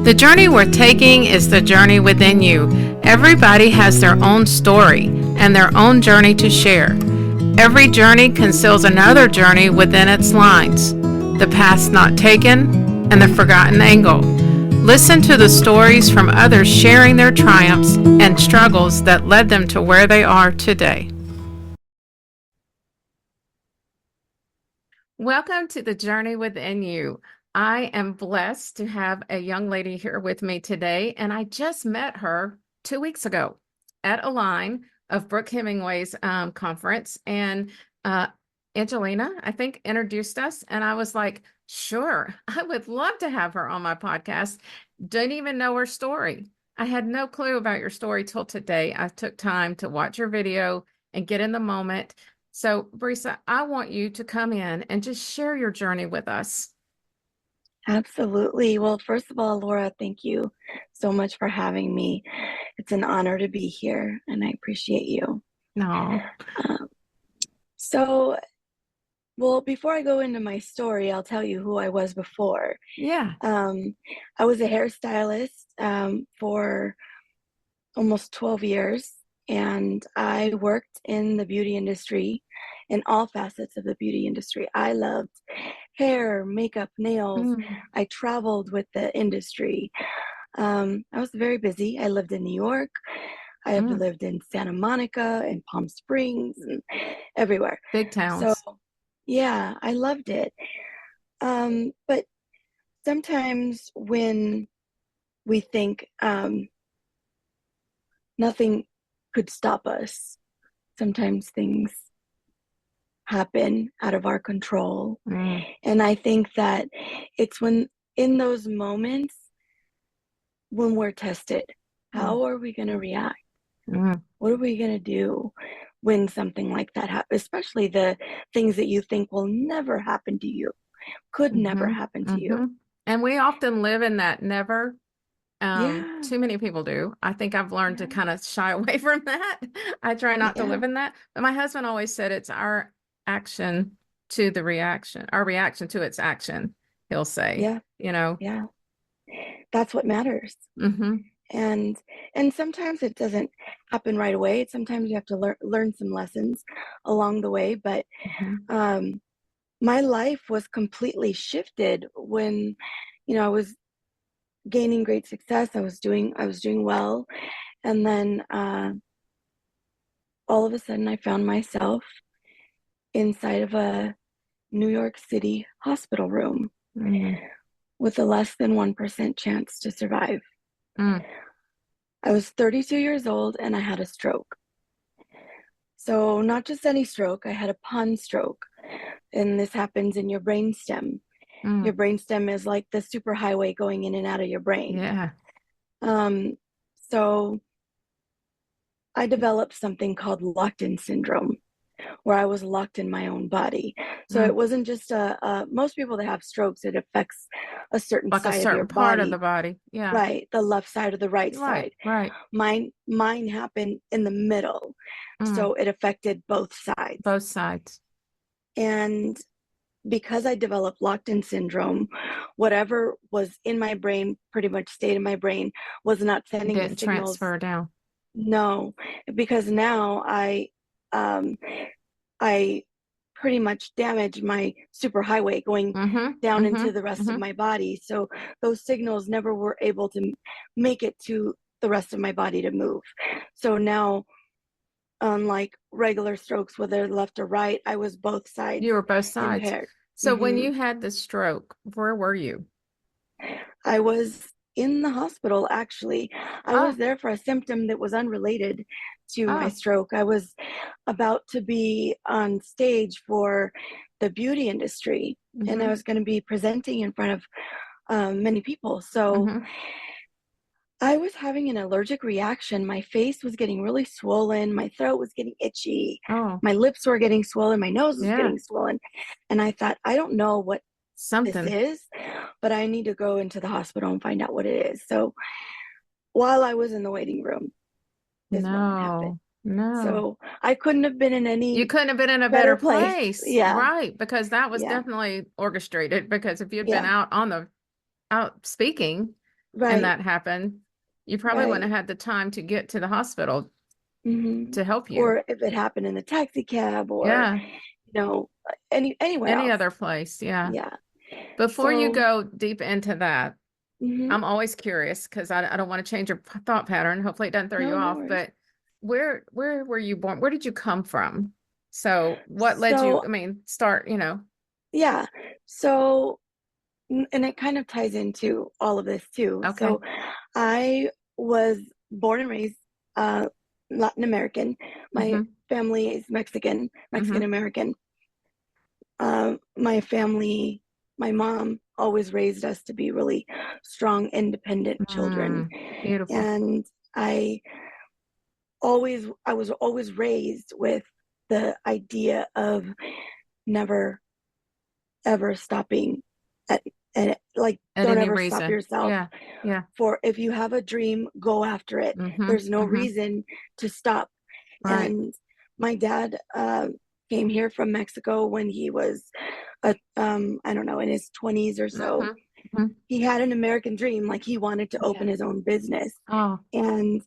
The journey we're taking is the journey within you. Everybody has their own story and their own journey to share. Every journey conceals another journey within its lines. The path not taken and the forgotten angle. Listen to the stories from others sharing their triumphs and struggles that led them to where they are today. Welcome to the journey within you. I am blessed to have a young lady here with me today, and I just met her 2 weeks ago at a line of Brooke Hemingway's conference, and Angelina, I think, introduced us, and I was like, sure, I would love to have her on my podcast. Didn't even know her story. I had no clue about your story till today. I took time to watch your video and get in the moment. So, Brisa, I want you to come in and just share your journey with us. Absolutely. Well, first of all, Laura, thank you so much for having me. It's an honor to be here, and I appreciate you. No. Well, before I go into my story, I'll tell you who I was before. Yeah. I was a hairstylist for almost 12 years, and I worked in the beauty industry, in all facets of the beauty industry. I loved hair, makeup, nails. I traveled with the industry. I was very busy. I lived in New York. I have lived in Santa Monica and Palm Springs and everywhere. Big towns. So, yeah, I loved it. But sometimes when we think nothing could stop us, sometimes things happen out of our control. And I think that it's when in those moments when we're tested, how are we going to react? What are we going to do when something like that happens? Especially the things that you think will never happen to you, could never happen to you. And we often live in that never. Yeah. Too many people do. I think I've learned to kind of shy away from that. I try not to live in that. But my husband always said it's our action to the reaction, our reaction to its action, he'll say. Yeah. Yeah. That's what matters. And sometimes it doesn't happen right away. Sometimes you have to learn some lessons along the way. But my life was completely shifted when, I was gaining great success. I was doing well. And then all of a sudden I found myself inside of a New York City hospital room with a less than 1% chance to survive. I was 32 years old and I had a stroke. So not just any stroke, I had a pun stroke. And this happens in your brainstem. Your brainstem is like the superhighway going in and out of your brain. Yeah. So I developed something called locked-in syndrome, where I was locked in my own body. So it wasn't just most people that have strokes, it affects a certain like side a certain of your part body. of the body. Yeah. Right. The left side or the right side. Right. Mine happened in the middle. So it affected both sides. Both sides. And because I developed locked-in syndrome, whatever was in my brain pretty much stayed in my brain, was not sending the signals. Didn't transfer down. No, because now I pretty much damaged my superhighway going down into the rest of my body. So those signals never were able to make it to the rest of my body to move. So now, unlike regular strokes, whether left or right, I was both sides. You were both sides. Impaired. So when you had the stroke, where were you? I was in the hospital, actually. I was there for a symptom that was unrelated to my stroke. I was about to be on stage for the beauty industry, and I was going to be presenting in front of many people. So I was having an allergic reaction. My face was getting really swollen. My throat was getting itchy. My lips were getting swollen. My nose was getting swollen. And I thought, I don't know what this is, but I need to go into the hospital and find out what it is. So while I was in the waiting room, this moment happened. So I couldn't have been in You couldn't have been in a better place. Yeah. Right. Because that was definitely orchestrated, because if you'd been out speaking, and Right, that happened, you probably wouldn't right. have had the time to get to the hospital Hmm. to help you. Or if it happened in the taxi cab or, Yeah. anywhere Any else. other place. Yeah. Yeah. Before you So, go deep into that, hmm I'm always curious because I don't want to change your thought pattern. Hopefully it doesn't throw you no, no off, worries. but where were you born? Where did you come from? So what led you, So, I mean, start, yeah. So, and it kind of ties into all of this too. okay. So, I was born and raised uh, Latin American. My Mm-hmm. family is Mexican, Mexican Mm-hmm. American. My family, my mom always raised us to be really strong, independent children. Beautiful. And I I was always raised with the idea of never ever stopping at, and like, At don't any ever stop reason. yourself. Yeah. Yeah. For if you have a dream, go after it. Mm-hmm. There's no Mm-hmm. reason to stop. Right. And my dad came here from Mexico when he was I don't know, in his 20s or so. Mm-hmm. Hmm. He had an American dream, like he wanted to Yeah. open his own business. Oh, And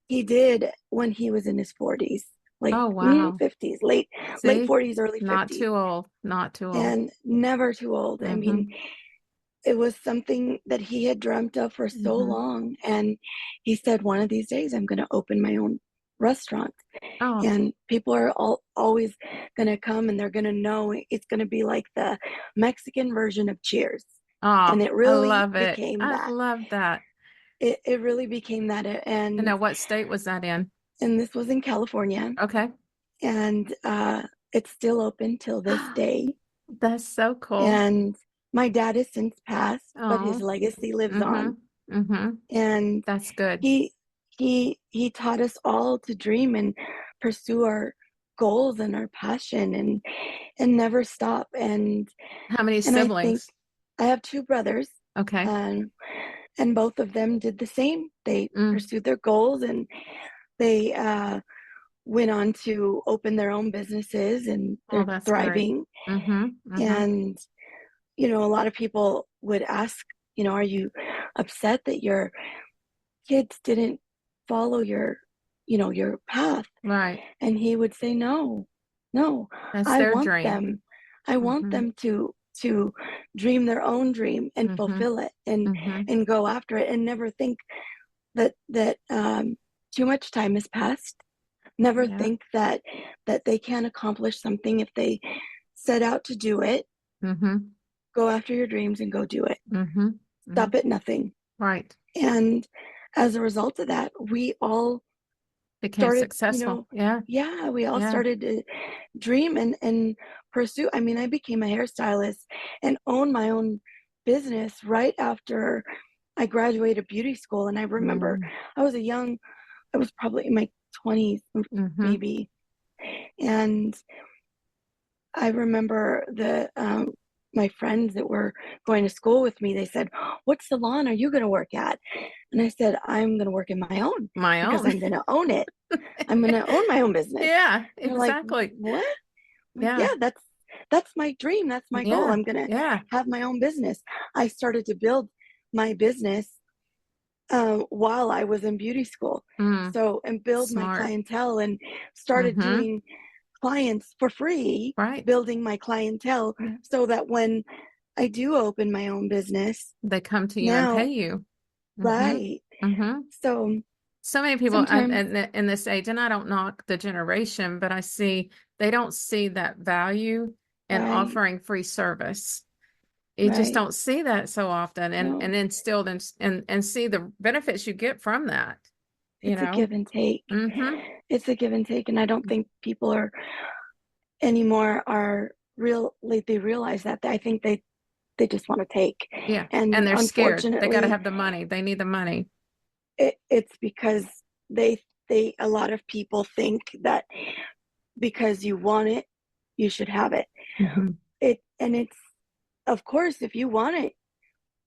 he did when he was in his 40s, like oh, wow. 50s, late See, 40s, early not 50s, too old, not too old. and never too old. I mean, Mm-hmm. it was something that he had dreamt of for so Mm-hmm. long. And he said, one of these days, I'm going to open my own restaurant. Oh, And people are always going to come and they're going to know it's going to be like the Mexican version of Cheers. And oh, it I really love it. became I that. love that. It really became that. And now what state was that in? And this was in California. Okay. And it's still open till this day. That's so cool. And my dad has since passed, but his Oh, legacy lives mm-hmm. on. Mm-hmm. And That's good. he he taught us all to dream and pursue our goals and our passion, and never stop. How many And I think siblings? I have two brothers, Okay. um, and both of them did the same. They Mm. pursued their goals, and they went on to open their own businesses, and Oh, they're that's great. thriving. Mm-hmm. Mm-hmm. And a lot of people would ask, are you upset that your kids didn't follow your path? Right. And he would say, no, no, That's I their want dream. them. I want Mm-hmm. them to dream their own dream and Mm-hmm. fulfill it, and Mm-hmm. go after it, and never think that too much time has passed. Never Yeah. think that they can't accomplish something if they set out to do it. Mm-hmm. Go after your dreams and go do it. Mm-hmm. Mm-hmm. Stop at nothing. Right. And as a result of that, we all Became started, successful. Yeah. yeah, we all Yeah. started to dream and pursue. I mean, I became a hairstylist and owned my own business right after I graduated beauty school. And I remember Mm. I was I was probably in my 20s, Mm-hmm. maybe. And I remember my friends that were going to school with me, they said, "What salon are you going to work at?" And I said, "I'm going to work in my own, My because own. I'm going to own it. I'm going to own my own business." Yeah, And they're like, exactly. "What?" I'm like, Yeah. "Yeah, that's my dream. That's my goal. Yeah. I'm going to Yeah. have my own business." I started to build my business while I was in beauty school. Mm. So, and build my Smart. clientele, and started Mm-hmm. doing clients for free, Right. building my clientele, Yeah. so that when I do open my own business They come to you and pay now, you. Mm-hmm. right? Mm-hmm. So So many people sometimes, in this age, and I don't knock the generation, but I see they don't see that value in right, offering free service. You just right. don't see that so often, and No, instilled and see the benefits you get from that, you it's a know? give and take. Mm-hmm. It's a give and take, and I don't think people are anymore are real. Like, they realize that. I think they just want to take, Yeah. And and they're scared. They got to unfortunately, have the money. They need the money. it's because they a lot of people think that because you want it, you should have it. Mm-hmm. And it's, of course, if you want it,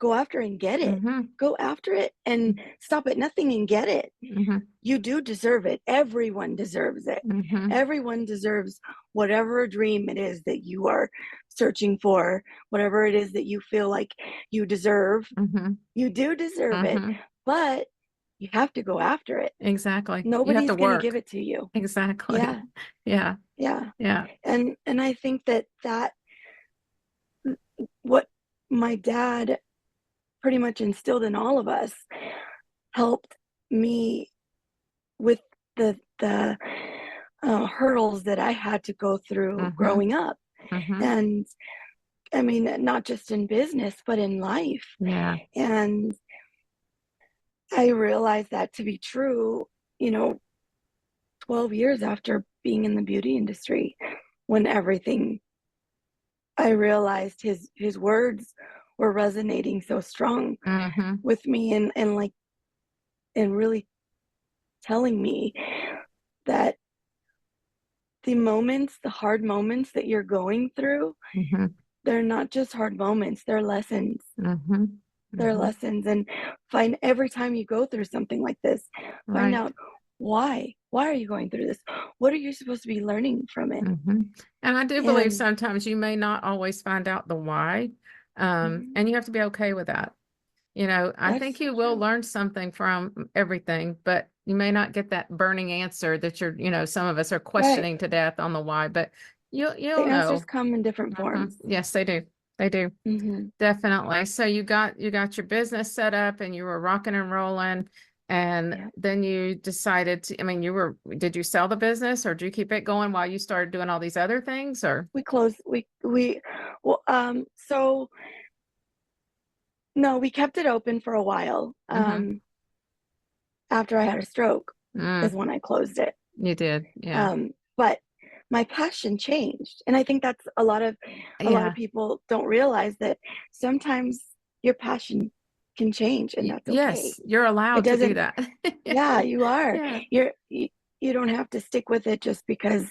go after and get it. Mm-hmm. Go after it and stop at nothing and get it. Mm-hmm. You do deserve it. Everyone deserves it. Mm-hmm. Everyone deserves whatever dream it is that you are searching for, whatever it is that you feel like you deserve. Mm-hmm. You do deserve it, Mm-hmm. but you have to go after it. Exactly. You have to Nobody's going to give work. it to you. Exactly. Yeah, Yeah. yeah. Yeah. And I think that what my dad pretty much instilled in all of us helped me with the hurdles that I had to go through Mm-hmm. growing up. Mm-hmm. And I mean, not just in business, but in life. Yeah. And I realized that to be true, you know, 12 years after being in the beauty industry, when everything, I realized his words were resonating so strong Mm-hmm. with me and like and really telling me that the hard moments that you're going through, Mm-hmm. they're not just hard moments, they're lessons. Mm-hmm. They're Mm-hmm. lessons. And find every time you go through something like this, find Right. out why. Why are you going through this? What are you supposed to be learning from it? Mm-hmm. And I do believe And sometimes you may not always find out the why. mhm, And you have to be okay with that. You know, I that's think so you will true. learn something from everything, but you may not get that burning answer that some of us are Right. questioning to death on the why, but The you'll answers know. come in different Hmm. forms. Yes, they do. They do. Hmm. Definitely. So you got your business set up and you were rocking and rolling, and Yeah. then you decided to, I mean, did you sell the business or did you keep it going while you started doing all these other things or? We closed well so no, we kept it open for a while. Mm-hmm. After I had a stroke is Mm, when I closed it. you did. Yeah. But my passion changed. And I think that's a lot of Yeah. people don't realize that sometimes your passion can change and that's okay. Yes, you're It allowed to do doesn't, that. yeah, you are. Yeah. You don't have to stick with it just because,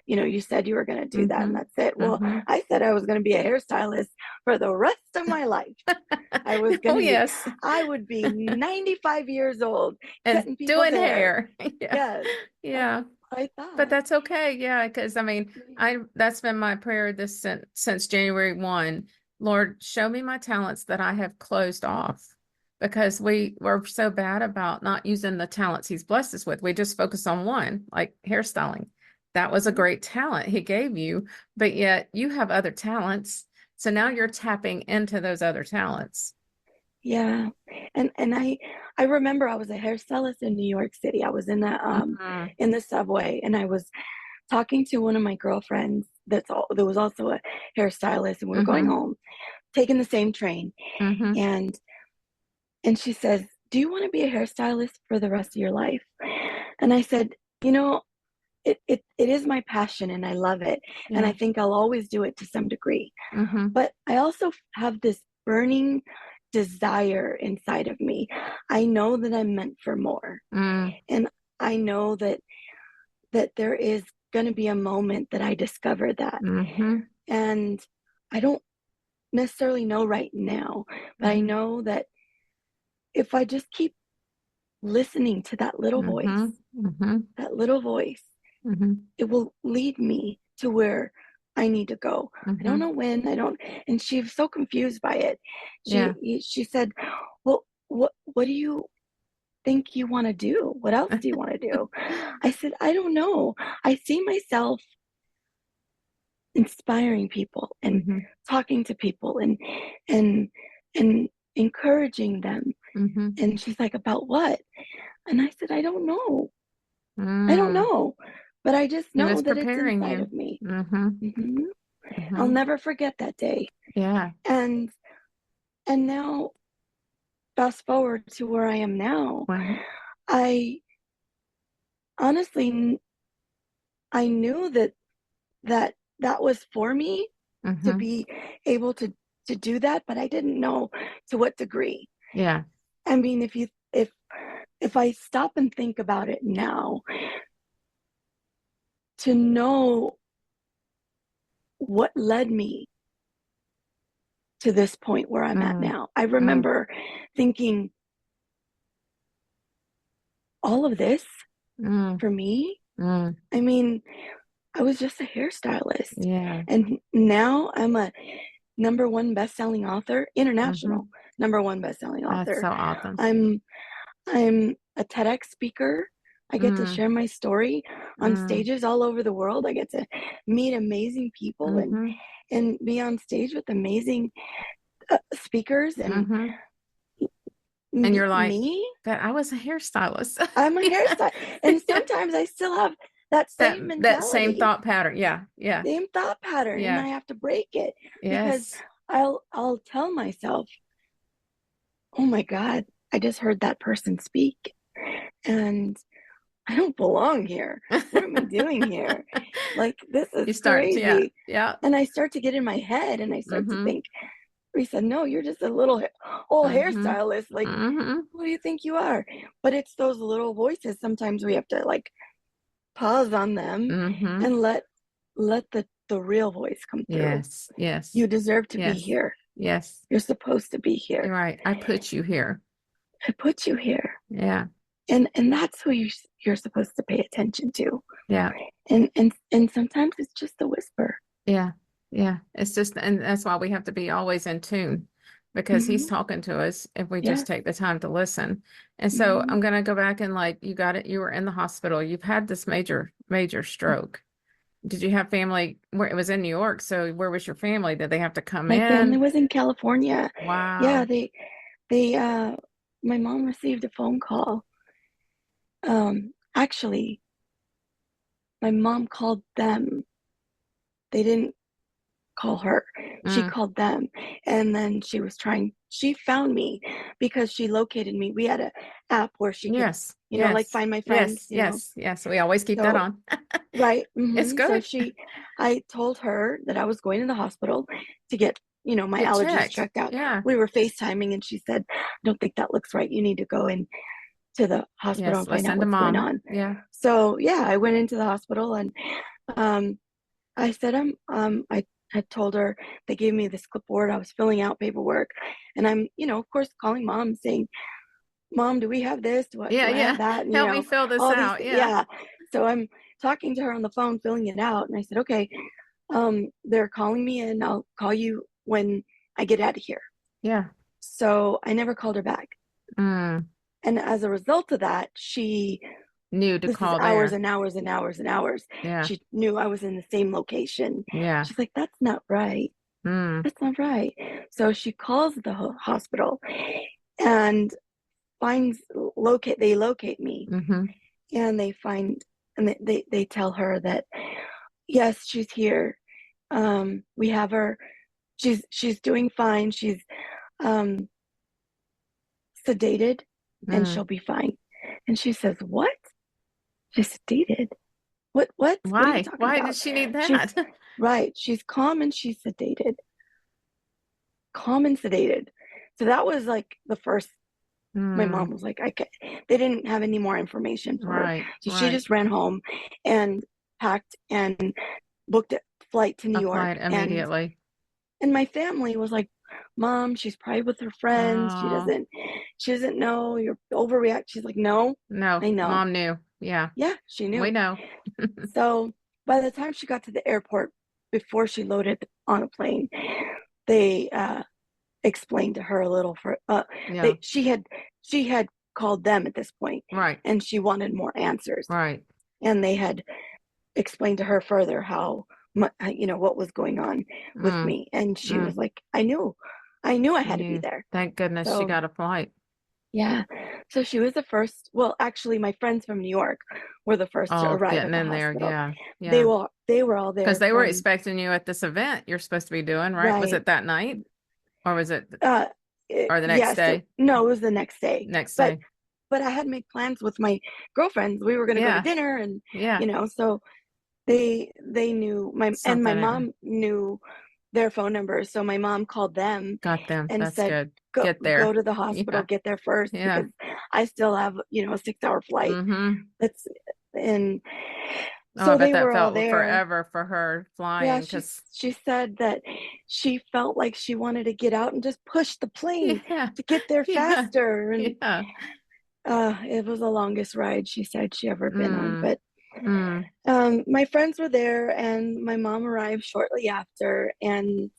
you said you were going to do that and Mm-hmm. that's it. Well, Mm-hmm. I said I was going to be a hairstylist for the rest of my life. I was going Oh, to be, yes. I would be 95 years old And cutting people's doing hair. hair. Yeah. Yes, that's Yeah. what I But thought. that's okay. Yeah, because I mean, Yeah. I that's been my prayer this since January 1. Lord, show me my talents that I have closed off because we were so bad about not using the talents he's blessed us with. We just focus on one, like hairstyling. That was a Mhm. great talent he gave you, but yet you have other talents. So now you're Yeah. tapping into those other talents. Yeah. And I remember I was a hairstylist in New York City. I was Mm-hmm. in the subway and I was talking to one of my girlfriends that was also a hairstylist and we were going Mm-hmm. home, taking the same train Mm-hmm. and she says, "Do you want to be a hairstylist for the rest of your life?" And I said, "You know, it is my passion and I love it. And I Yeah. think I'll always do it to some degree. Mm-hmm. But I also have this burning desire inside of me. I know that I'm meant for more. Mm, And I know that there is going to be a moment that I discover that. mm-hmm. And I don't necessarily know right now, but I Mm-hmm. know that if I just keep listening to Mm-hmm. Mm-hmm. that little voice, Mm-hmm. it will lead me to where I need to go. I don't Mm-hmm. know when, I don't, and she was so confused by it. Yeah. She said, "Well, what do you think you want to do? What else do you want to do?" I said, "I don't know. I see myself inspiring people and Mm-hmm. talking to people and and encouraging them." Mm-hmm. And she's like, "About what?" And I said, "I don't know. I don't Mm. know, but I just He know was that it's preparing inside you. of me." Mm-hmm. Mhm. I'll Mm-hmm. never forget that day. Yeah. And now fast forward to where I am now. Right. I honestly I knew that was for me to Mm-hmm. be able to do that, but I didn't know to what degree. Yeah. I mean, if I stop and think about it now, to know what led me to this point where I'm at Mm, now. I mm, remember thinking, all of this mm, for me? mm. I mean, I was just a hairstylist. Yeah. And now I'm a number one best-selling author, international Mm-hmm. number one best-selling That's author. so awesome. I'm I'm a TEDx speaker. I get to Mm, share my story on mm, stages all over the world. I get to meet amazing people mm-hmm. and be on stage with amazing speakers and Mm-hmm. And you're like, me. that I was a hairstylist. I'm a Yeah. hairstylist, and sometimes I still have that same That same mentality, thought pattern. Yeah. Yeah. same thought pattern, and Yeah. I have to break it because Yes. I'll tell myself, "Oh my God, I just heard that person speak, and I don't belong here. What am I doing here? Like, this You is start, yeah, crazy." yeah. And I start to get in my head and I start to Mm-hmm. think, Risa, no, you're just a little old Mm-hmm. hairstylist. Like, Mm-hmm. who do you think you are? But it's those little voices. Sometimes we have to like pause on them Mm-hmm. and let the real voice come through. Yes. Yes. You deserve to be Yes. here. Yes. You're supposed to be You're here. right. I put you here. I put you here. Yeah. And that's who you're supposed to pay attention to. Yeah. And sometimes it's just a whisper. Yeah. Yeah. It's just, and that's why we have to be always in tune because he's Hmm. talking to us if we just Yes. take the time to listen. And so Hmm. I'm going to go back and like, you got it. You were in the hospital. You've had this major stroke. Did you have family where it was in New York? So where was your family? Did they have to come My family in? was in California. Yeah, Wow. they my mom received a phone call. Actually, my mom called them. They didn't call her. She Mm. called them. And then she found me because she located me. We had a app where she could, Yes. like Yes. find my friends, Yes. Yes. Yes. We always keep that So, on. right. It's So good. I told her that I was going to the hospital to get, my Get allergies checked. checked out. Yeah. We were FaceTiming and she said, "I don't think that looks right. You need to go in to the hospital Yes. and find out Listen to what's going mom. on." Yeah. So yeah, I went into the hospital and um, I said, I had told her they gave me this clipboard. I was filling out paperwork and I'm, of course, calling mom saying, "Mom, do we have this? Yeah. Do I have Yeah. that?" And Help me fill this all these, out. Yeah. yeah. So I'm talking to her on the phone, filling it out. And I said, "Okay, they're calling me and I'll call you when I get out of here." Yeah. So I never called her back. Mm. And as a result of that, Knew to this is call hours there. and hours and hours and hours. Yeah. She knew I was in the same location. Yeah. She's like, "That's not right. Mm. That's not right." So she calls the hospital and they locate me Mm-hmm. and they find, and they tell her that, yes, she's here. We have her. She's doing fine. She's um, sedated and Mm. she'll be fine. And she says, "What? She's sedated? What are you Why? talking Why did about?" she need She's that? right. She's calm and she's sedated. Calm and sedated. So that was like the first. My mom Mm. was like, they didn't have any more information for her. Right. So she Right. just ran home and packed and booked a flight to New York. Applied immediately. And my family was like, "Mom, she's probably with her friends. Oh, She doesn't know. You're overreact." She's like, "No, no. I know." Mom knew. Yeah. Yeah, she We knew. know. So by the time she got to the airport, before she loaded on a plane, they explained to her a little for Yeah. she had called them at this point Right. and she wanted more answers. Right. And they had explained to her further how what was going on with Mm. me, and she was Mm. like, I knew I You had to be knew. there. Thank goodness she So got a flight. yeah, so she was the first. Well, actually, my friends from New York were the first to Oh, arrive at getting the in there. hospital. Yeah. Yeah. They were all Because there they were from, expecting you at this event you're supposed to be doing, right? Was right. it that night or was it uh or the next yes, day? no, it was the next day. Next but day. but I had made plans with my girlfriends. We were going to go to Yeah. dinner, and Yeah. so they knew my Something mom knew their phone numbers. So my mom called them got them. and That's said, good. Get go there. to the hospital, Yeah. get there first, Yeah. because I still have, a 6-hour flight. Mm-hmm. That's and Oh, I So bet they that were all felt there. forever for her Yeah, flying because, she said that she felt like she wanted to get out and just push the plane yeah, to get there yeah, faster. And yeah. it was the longest ride she said she ever been on. Mm, But mm, my friends were there, and my mom arrived shortly after, and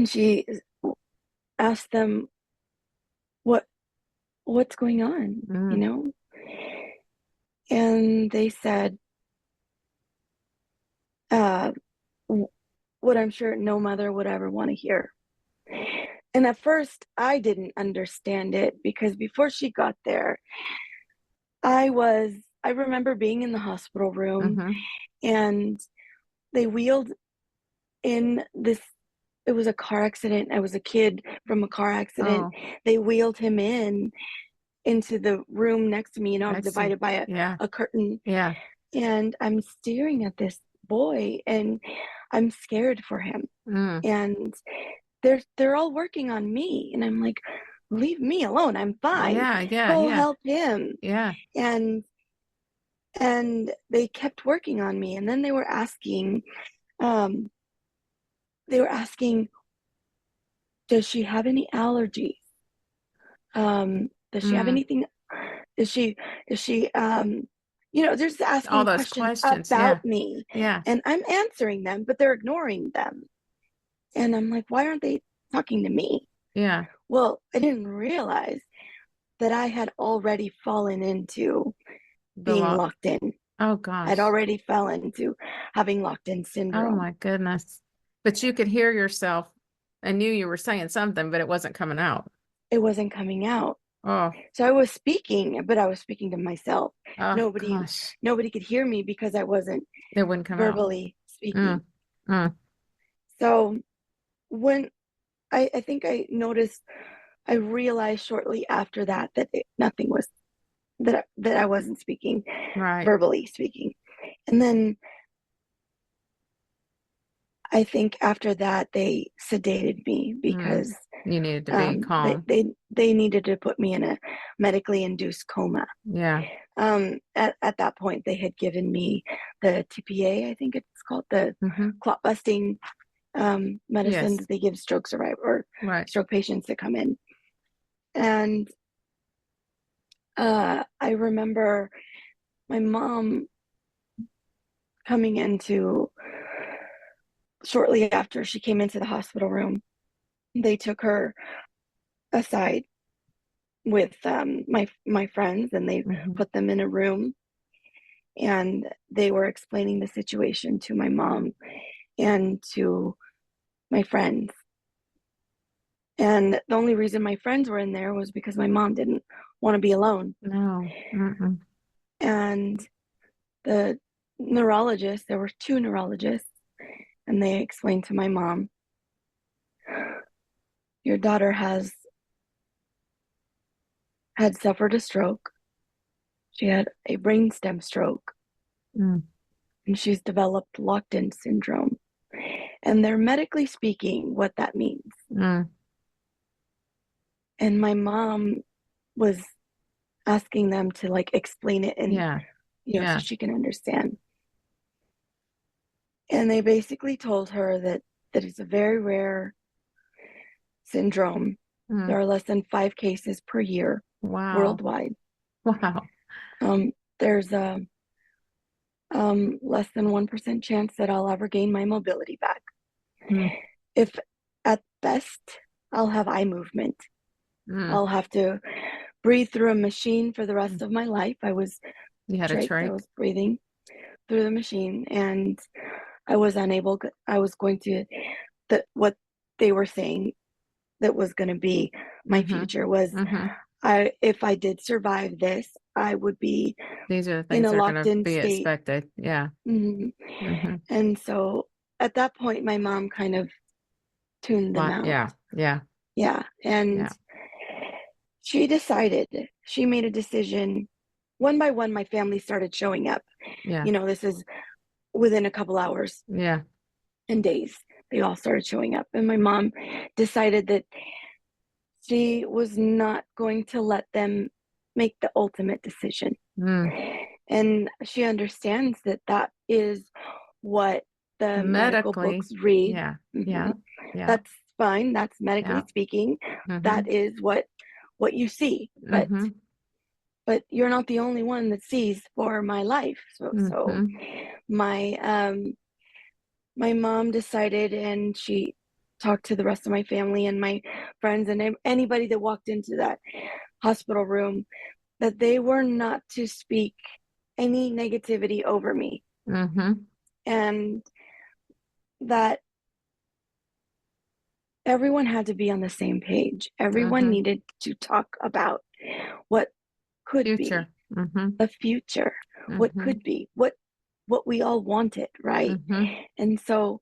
she asked them what what's going on, you mm, know? And they said, uh, what I'm sure no mother would ever want to hear. And at first, I didn't understand it because before she got there, I was, I remember being in the hospital room, mm-hmm. and they wheeled in this, it was a car accident. I was a kid from a car accident. Oh, They wheeled him into the room next to me, I'm next to, divided by yeah, a curtain, yeah. and I'm staring at this boy, and I'm scared for him. Mm, And they're all working on me, and I'm like, leave me alone, I'm fine, yeah, yeah, go yeah, help him. yeah. and and they kept working on me, and then um they were asking, does she have any allergies, does she have Mm. anything, is she they're just All asking those questions questions. Yeah, about me, yeah, and I'm answering them, but they're ignoring them. And I'm like, why aren't they talking to me? yeah. Well, I didn't realize that I had already fallen into The being lot. locked in. Oh I'd gosh. already fell into having locked in Oh syndrome. my goodness. But you could hear yourself and knew you were saying something, but it wasn't coming out. It wasn't coming out. Oh, So I was speaking, but I was speaking to myself. oh Nobody gosh. nobody could hear me because I wasn't It wouldn't come out. verbally speaking. Mm, mm, So when I think I noticed, I realized shortly after that that nothing was, that I wasn't speaking, right. verbally speaking. And then I think after that they sedated me Mm. because You needed to be um, they calm. they they needed to put me in a medically induced coma. Yeah. At that point, they had given me the TPA, I think it's called, the Mm-hmm. clot busting medicine Yes. that they give stroke survivor or Right. stroke patients that come in. And I remember my mom coming into, shortly after she came into the hospital room, they took her aside with my friends, and they Mm-hmm. put them in a room, and they were explaining the situation to my mom and to my friends. And the only reason my friends were in there was because my mom didn't want to be alone. No. Mm-mm. And the neurologist, there were two neurologists, and they explained to my mom, your daughter had suffered a stroke. She had a brainstem stroke, Mm, and she's developed locked-in syndrome. And they're medically speaking what that means. mm. And my mom was asking them to like explain it, and Yeah. so Yeah. she can understand. And they basically told her that it's a very rare syndrome. Mm. There are less than 5 cases per year Wow. worldwide. Wow. There's a less than 1% chance that I'll ever gain my mobility back. Mm, If at best, I'll have eye movement. mm, I'll have to breathe through a machine for the mm. rest of my life. I was You had a trached, I trach? was breathing through the machine, and I was unable, I was going to, what they were saying that was going to be my Mm-hmm. future was, Mm-hmm. if I did survive this, I would be These are the in things a that are locked going to in be state. expected. Yeah. Mhm. Mm-hmm. And so at that point, my mom kind of tuned them out. Yeah. Yeah. Yeah. And Yeah. she made a decision. One by one, my family started showing up. Yeah. This is within a couple hours Yeah. and days. They all started showing up. And my mom decided that she was not going to let them make the ultimate decision. Mm. And she understands that that is what the medical Medically. books read. Yeah. Mhm. Yeah. Yeah. That's fine. That's medically Yeah. speaking. Mm-hmm. That is what you see. Mm-hmm. But you're not the only one that sees for my life. So Mm-hmm. my my mom decided, and she talked to the rest of my family and my friends and anybody that walked into that hospital room, that they were not to speak any negativity over me, Mm-hmm. and that everyone had to be on the same page. Everyone Mm-hmm. needed to talk about what could be Future. Mm-hmm. the future, what Mm-hmm. could be, what we all wanted, right? Mm-hmm. And so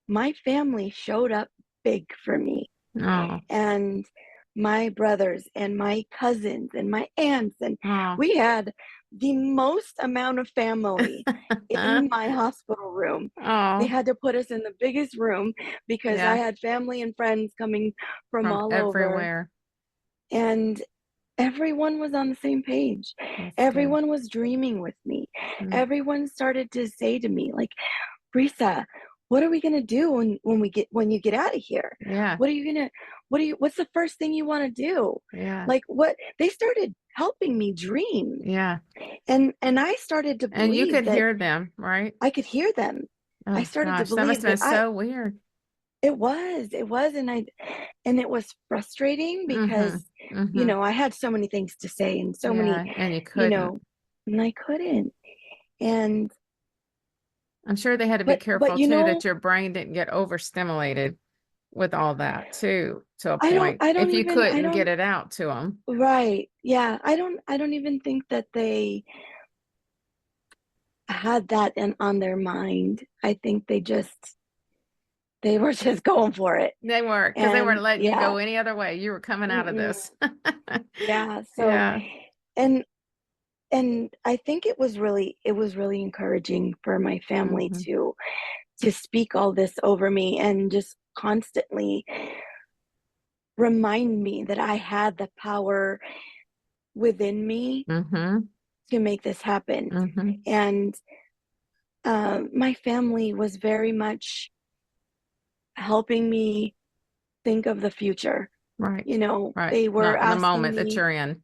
my family showed up big for me, Oh. and my brothers and my cousins and my aunts, and Oh. we had the most amount of family in my hospital room. They Oh. had to put us in the biggest room because I Yeah. had family and friends coming from From all over, everywhere. and everyone was on the same page. That's good. Everyone was dreaming with me. Mm. Everyone started to say to me, like, Brisa, what are we gonna do when you get out of here? Yeah. What are you gonna what's the first thing you want to do? Yeah. Like, what they started helping me dream. Yeah. And I started to And you believe could that hear them, right? I could hear them. I Oh started to gosh, that must believe have been that I so weird. it was, and it was frustrating Mm-hmm. because, Mm-hmm. I had so many things to say and so many, Yeah, and you you couldn't. know, and I couldn't. And I'm sure they had to be but careful too that your brain didn't get overstimulated with all that too, to a point. I don't If you even I couldn't get don't it out to them. right. Yeah, I don't even think that they had that on their mind. I think they were just going for it. They weren't, because they weren't And letting you yeah, go any other way. You were coming out of mm-mm, this. yeah. So Yeah. and and I think it was really encouraging for my family Mm-hmm. to speak all this over me and just constantly remind me that I had the power within me Mm-hmm. to make this happen. Mm-hmm. And my family was very much helping me think of the future. Right. Right. They were Not in the asking moment that me, you're in.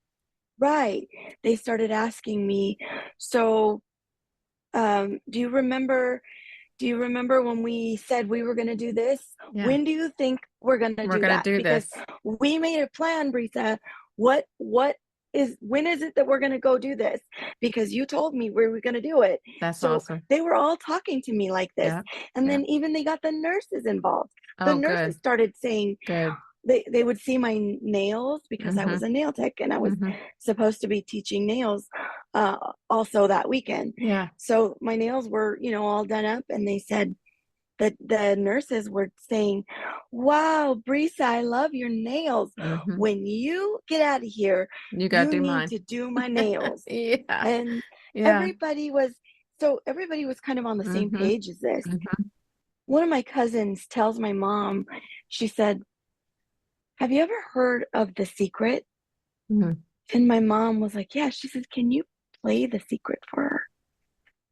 right. They started asking me, so do you remember when we said we were going to do this? Yeah. When do you think we're going to We're do gonna that? do Because this. we made a plan, Brisa. What is when is it that we're going to go do this? Because you told me we were going to do it. That's So awesome. they were all talking to me like this. Yeah. And Yeah. then even they got the nurses involved. The Oh, nurses good. started saying, Good. they would see my nails because I Mm-hmm. was a nail tech and I was Mm-hmm. supposed to be teaching nails uh, also that weekend. Yeah. So my nails were, all done up, and they said that the nurses were saying, "Wow, Brisa, I love your nails. Mm-hmm. When you get out of here, You gotta you do need mine. to do my nails." Yeah. And Yeah. everybody was everybody was kind of on the same Mm-hmm. page as this. Mm-hmm. One of my cousins tells my mom, she said, "Have you ever heard of The Secret?" Mm-hmm. And my mom was like, "Yeah." She says, "Can you play The Secret for her?"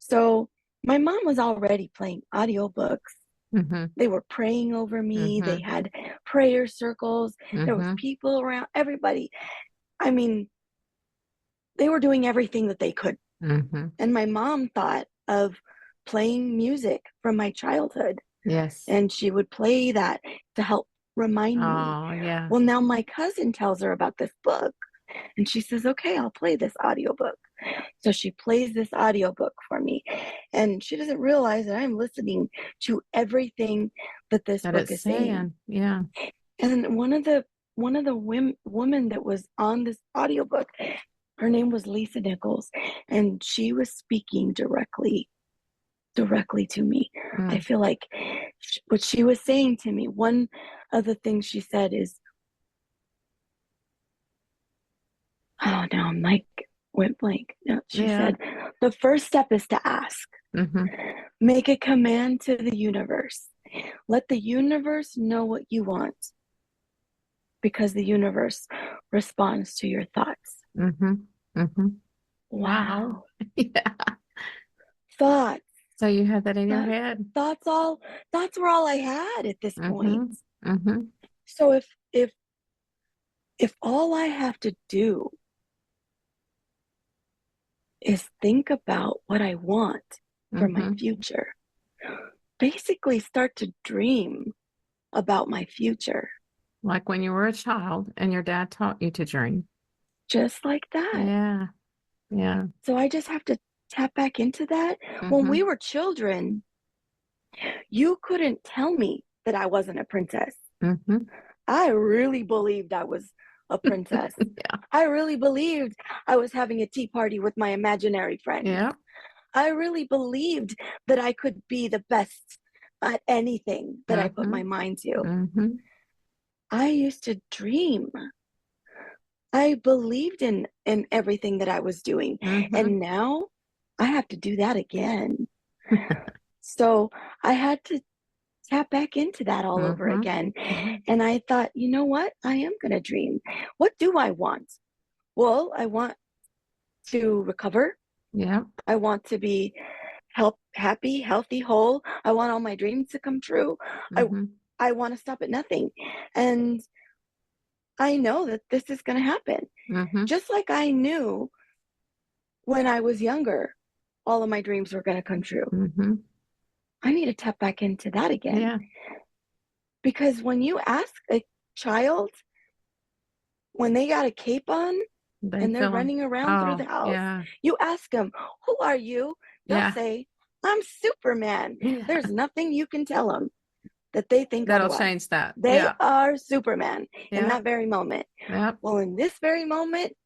So my mom was already playing audiobooks. Mm-hmm. They were praying over me. They Mm-hmm. had prayer circles. There was Mm-hmm. people around, everybody. I mean, they were doing everything that they could. Mm-hmm. And my mom thought of playing music from my childhood, Yes. and she would play that to help remind me. Oh, yeah. Well, now my cousin tells her about this book, and she says, "Okay, I'll play this audiobook." So she plays this audiobook for me, and she doesn't realize that I'm listening to everything that this That book it's is saying. saying. Yeah. And one of the women that was on this audiobook, her name was Lisa Nichols, and she was speaking directly to me. I Mm. feel like what she was saying to me, one of the things she said is, oh no, I'm like went blank. No, she Yeah. said, the first step is to ask. Mm-hmm. Make a command to the universe. Let the universe know what you want, because the universe responds to your thoughts. Mm-hmm. Mm-hmm. Wow. Wow. Yeah. Thoughts. So you had that in your That head. that's all that's were all I had at this point. Mm-hmm. Mm-hmm. So if all I have to do is think about what I want for my Mm-hmm. future, basically start to dream about my future, Like when you were a child and your dad taught you to dream. just like that. Yeah. Yeah. So I just have to tap back into that. When we Mm-hmm. were children, you couldn't tell me that I wasn't a princess. Mm-hmm. I really believed I was a princess. Yeah. I really believed I was having a tea party with my imaginary friends. Yeah. I really believed that I could be the best at anything that I put Mm-hmm. my mind to. Mm-hmm. I used to dream. I believed in everything that I was doing. Mm-hmm. And now I have to do that again. So I had to tap back into that all over Mm-hmm. again. Mm-hmm. And I thought, you know what? I am going to dream. What do I want? Well, I want to recover. Yeah. I want to be happy, healthy, whole. I want all my dreams to come true. I Mm-hmm. I want to stop at nothing. And I know that this is going to happen. Mm-hmm. Just like I knew when I was younger, all of my dreams were going to come true. Mm-hmm. I need to tap back into that again. Yeah. Because when you ask a child, when they got a cape on They and they're feel them. running around through the Oh, house, yeah. you ask them, "Who are you?" They'll Yeah. say, "I'm Superman." Yeah. There's nothing you can tell them that they think That'll otherwise. change that. They Yeah. are Superman in Yeah. that very moment. Yep. Well, in this very moment,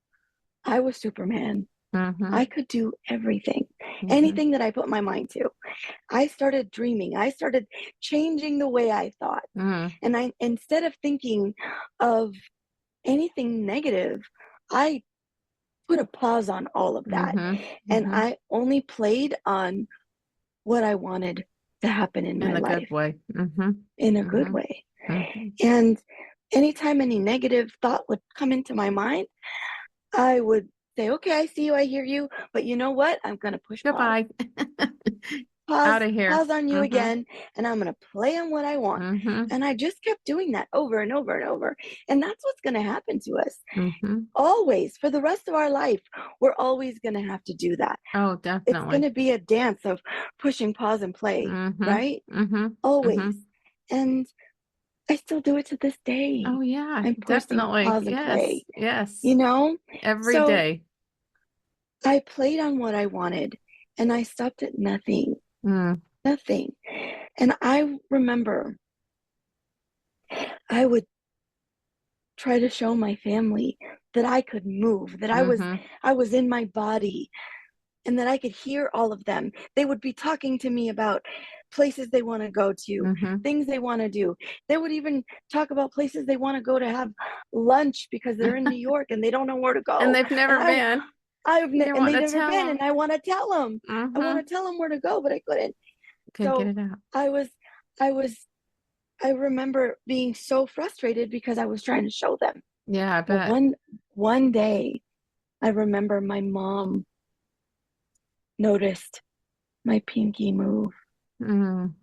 I was Superman. Mm-hmm. I could do everything, Mm-hmm. anything that I put my mind to. I started dreaming. I started changing the way I thought. Mm-hmm. And I, instead of thinking of anything negative, I put a pause on all of that. Mm-hmm. And Mm-hmm. I only played on what I wanted to happen in In my the good life way. Mm-hmm. in a good Mm-hmm. way. Mm-hmm. And anytime any negative thought would come into my mind, I would say, okay, I see you, I hear you, but you know what? I'm going to push pause. Goodbye. Pause, Out of here. pause on you Mm-hmm. again, and I'm going to play on what I want. Mm-hmm. And I just kept doing that over and over and over. And that's what's going to happen to us. Mm-hmm. Always, for the rest of our life, we're always going to have to do that. Oh, It's going definitely. to be a dance of pushing pause and play, Mm-hmm. right? Mm-hmm. Mm-hmm. Always. And I still do it to this Oh, day. yeah, I'm pushing definitely. pause and Yes. play, Yes. you know? Every So day. I played on what I wanted and I stopped at nothing, Mm. nothing. And I remember I would try to show my family that I could move, that Mm-hmm. I was in my body and that I could hear all of them. They would be talking to me about places they want to go to, Mm-hmm. things they want to do. They would even talk about places they want to go to have lunch because they're in New York and they don't know where to And go. they've And never been. You're and they've wanting to never tell been them. and I want to tell them. I want Mm-hmm. to tell them where to go, but I couldn't. Couldn't get So it out. I was I was I remember being so frustrated because I was trying to show them. Yeah, I Well, bet. one day I remember my mom noticed my pinky move Mm.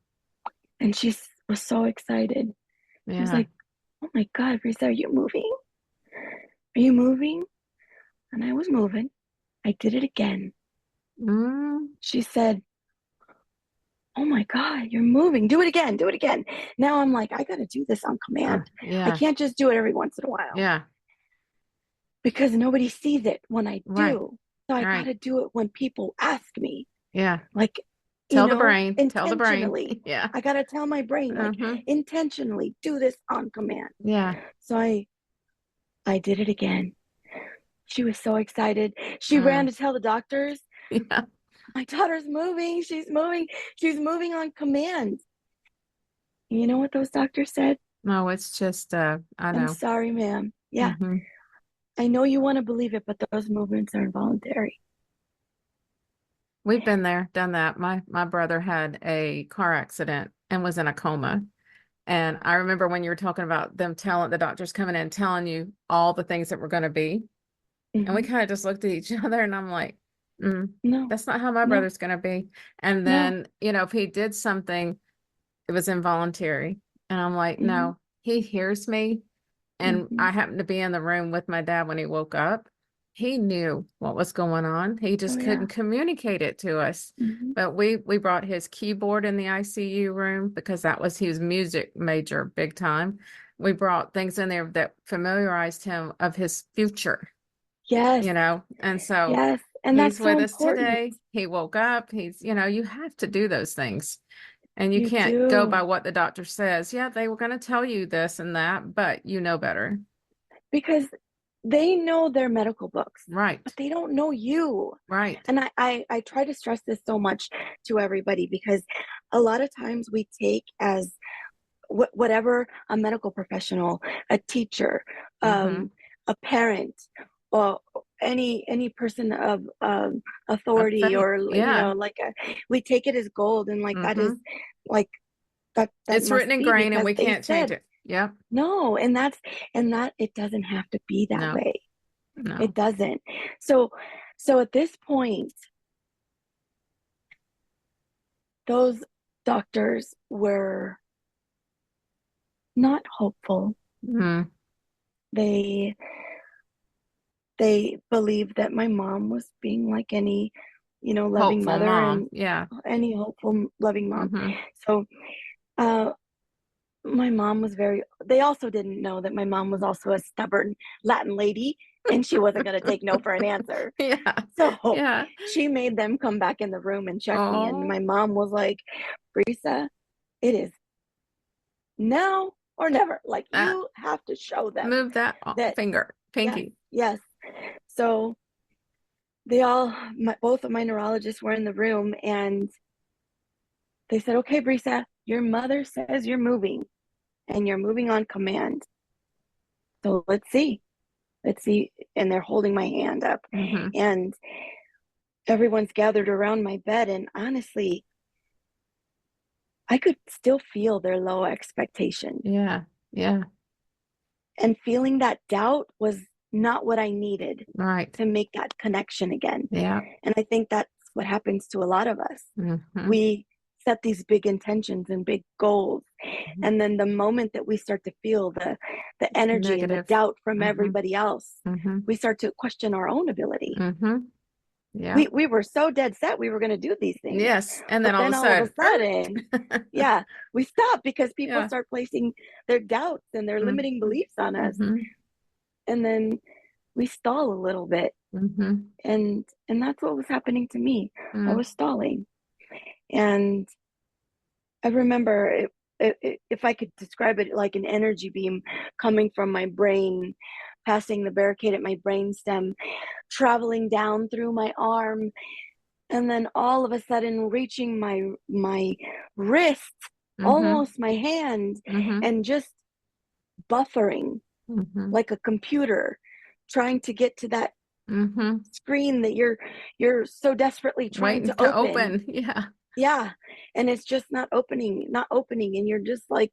and she was so excited. She was Yeah. like, "Oh my God, Brisa, are you moving? Are you moving?" And I was moving. I did it again. Mm. She said, "Oh my God, you're moving. Do it again. Do it again." Now I'm like, I got to do this on command. I Yeah. can't just do it every once in a while Yeah. because nobody sees it when I Right. do. So I got Right. to do it when people ask me, Yeah. like, Tell the brain. Tell the brain. intentionally. Yeah. I got to tell my brain, like, Mm-hmm. intentionally do this on command. Yeah. So I did it again. She was so excited. She ran Mm. to tell the doctors, Yeah. my daughter's moving. She's moving. She's moving on command. You know what those doctors said? No, it's just I I'm know. sorry, ma'am. Yeah, Mm-hmm. I know you want to believe it, but those movements are involuntary. We've been there, done that. My brother had a car accident and was in a coma. And I remember when you were talking about them telling the doctors coming in telling you all the things that were going to be. And we Hmm. kind of just looked at each other and I'm like, Mm. No, That's not how my no, brother's gonna be. And no. then, if he did something, it was involuntary. And I'm like, Hmm. no, he hears me. And Hmm. I happened to be in the room with my dad when he woke up. He knew what was going on. He Oh just yeah. couldn't communicate it to us. Hmm. But we brought his keyboard in the ICU room because he was music major big time. We brought things in there that familiarized him of his future, Yes, and so yes. And he's that's so with us important. today. He woke up. You have to do those things. And you You can't go by do. what the doctor says. Yeah, they were going to tell you this and that, but you know better. Because they know their medical books, but Right. they don't know you. Right. And I try to stress this so much to everybody because a lot of times we take as whatever a medical professional, a teacher, Mm-hmm. a parent, or any person of Of authority, faith. or Yeah. like we take it as gold, and like that is Mm-hmm. like that It's written must in be grain and because we they can't change said it. Yep. no, and that it doesn't have to be that No. way. It No. doesn't. So at this point, those doctors were not hopeful. Mm. They believed that my mom was being like any, loving Hopeful mother, mom. and Yeah. any hopeful, loving mom. Mm-hmm. So, uh, my mom was very, they also didn't know that my mom was also a stubborn Latin lady, and she wasn't going to take no for an answer. Yeah. So Yeah. she made them come back in the room and check me. And Oh, my mom was like, Brisa, it is now or never. Like, that you have to show them move that that, finger, yes, pinky. yes. So both of my neurologists were in the room, and they said, okay, Brisa, your mother says you're moving, and you're moving on command. So let's see. Let's see. And they're holding my hand up, Mm-hmm. and everyone's gathered around my bed. And honestly, I could still feel their low expectation. Yeah. Yeah. And feeling that doubt was not what I needed Right. to make that connection again. Yeah. And I think that's what happens to a lot of us. Mm-hmm. We set these big intentions and big goals. And then the moment that we start to feel the energy and the Negative. doubt from Mm-hmm. everybody else, Mm-hmm. we start to question our own ability. Mm-hmm. Yeah. We were so dead set we were going to do these things. Yes. And then But all of then a all of a sudden, sudden, yeah, we stop because people yeah. start placing their doubts and their limiting Mm-hmm. beliefs on us. Mm-hmm. And then we stall a little bit. Mm-hmm. And that's what was happening to me. I Mm. was stalling. And I remember if I could describe it like an energy beam coming from my brain, passing the barricade at my brain stem, traveling down through my arm, and then all of a sudden reaching my wrist, Mm-hmm. almost my hand, Mm-hmm. and just buffering Mm-hmm. like a computer, trying to get to that Mm-hmm. screen that you're so desperately trying Waiting to to open. open. Yeah. Yeah. And it's just not opening. And you're just like,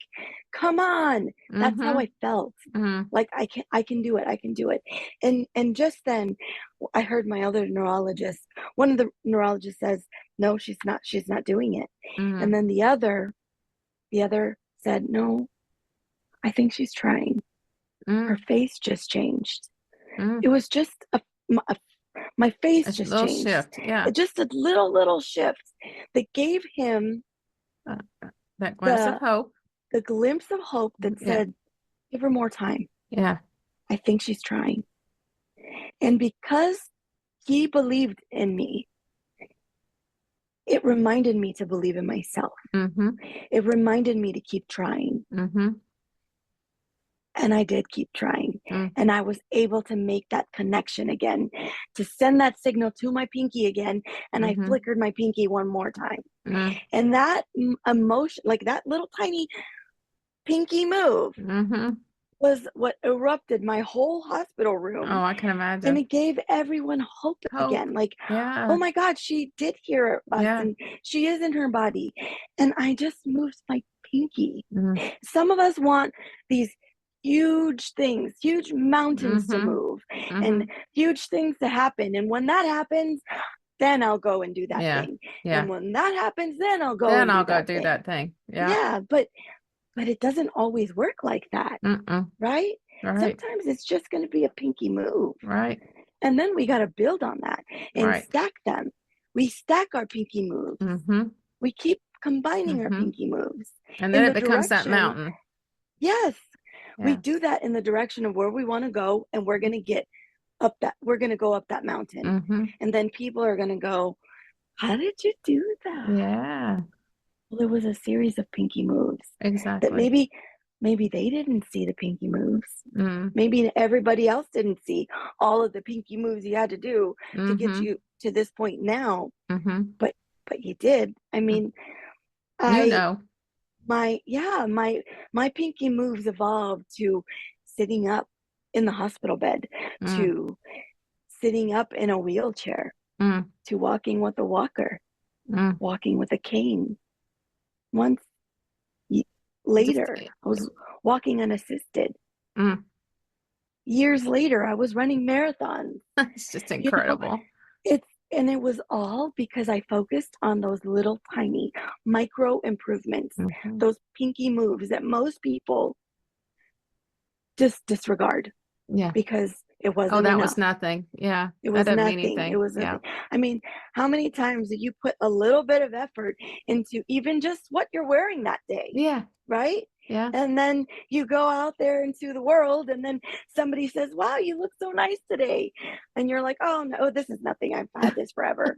come on. That's how Mm-hmm. I felt. Mm-hmm. Like I can do it. I can do it. And just then I heard my other neurologist, one of the neurologists says, no, she's not doing it. And Mm-hmm. then the other said, no, I think she's trying. Her face just changed. Mm-hmm. It was just a my face A just little changed. shift. Yeah. Just a little shift that gave him Uh, that glimpse of the hope. glimpse of hope that Yeah. said, give her more time. Yeah. I think she's trying. And because he believed in me, it reminded me to believe in myself. Mm-hmm. It reminded me to keep trying. Mm-hmm. And I did keep trying. Mm-hmm. And I was able to make that connection again, to send that signal to my pinky again. And I Mm-hmm. flickered my pinky one more time. Mm-hmm. And that emotion, like that little tiny pinky move, Mm-hmm. was what erupted my whole hospital room. Oh, I can And imagine. it gave everyone hope Hope. again. Like, oh Yeah. my God, she did hear us, Yeah. and she is in her body. And I just moved my pinky. Mm-hmm. Some of us want these huge things, huge mountains to Mm-hmm. move, Mm-hmm. and huge things to happen. And when that happens, then I'll go and do that Yeah. thing. Yeah. And when that happens, then I'll go Then and I'll do go that do thing. that thing. Yeah. Yeah, but it doesn't always work like that, Mm-mm. right? Right. Sometimes it's just going to be a pinky move. Right. And then we got to build on that and Right. stack them. We stack our pinky moves. Mm-hmm. We keep combining our Mm-hmm. pinky moves And then in it the becomes that direction. mountain. Yes, we do Yes. that in the direction of where we want to go, and we're going to go up that mountain. Mm-hmm. And then people are going to go, how did you do that? Yeah. Well, it was a series of pinky moves that Exactly. maybe they didn't see the pinky moves. Mm. Maybe everybody else didn't see all of the pinky moves you had to do to get Mm-hmm. you to this point now, Mm-hmm. but you did. I mean, You I know. my yeah, my pinky moves evolved to sitting up in the hospital bed, Mm. to sitting up in a wheelchair, Mm. to walking with a walker, Mm. walking with a cane. Once Just later, I was walking unassisted. mm. Years later, I was running marathons. It's just You know, incredible. it was all because I focused on those little tiny micro improvements, Mm-hmm. those pinky moves that most people just disregard Yeah. because it Oh, wasn't that was enough. nothing. Yeah. It That was doesn't mean nothing. It anything. was Yeah. nothing. I mean, how many times do you put a little bit of effort into even just what you're wearing that day, Yeah. right? Yeah. And then you go out there into the world, and then somebody says, wow, you look so nice today. And you're like, oh, no, this is nothing. I've had this forever.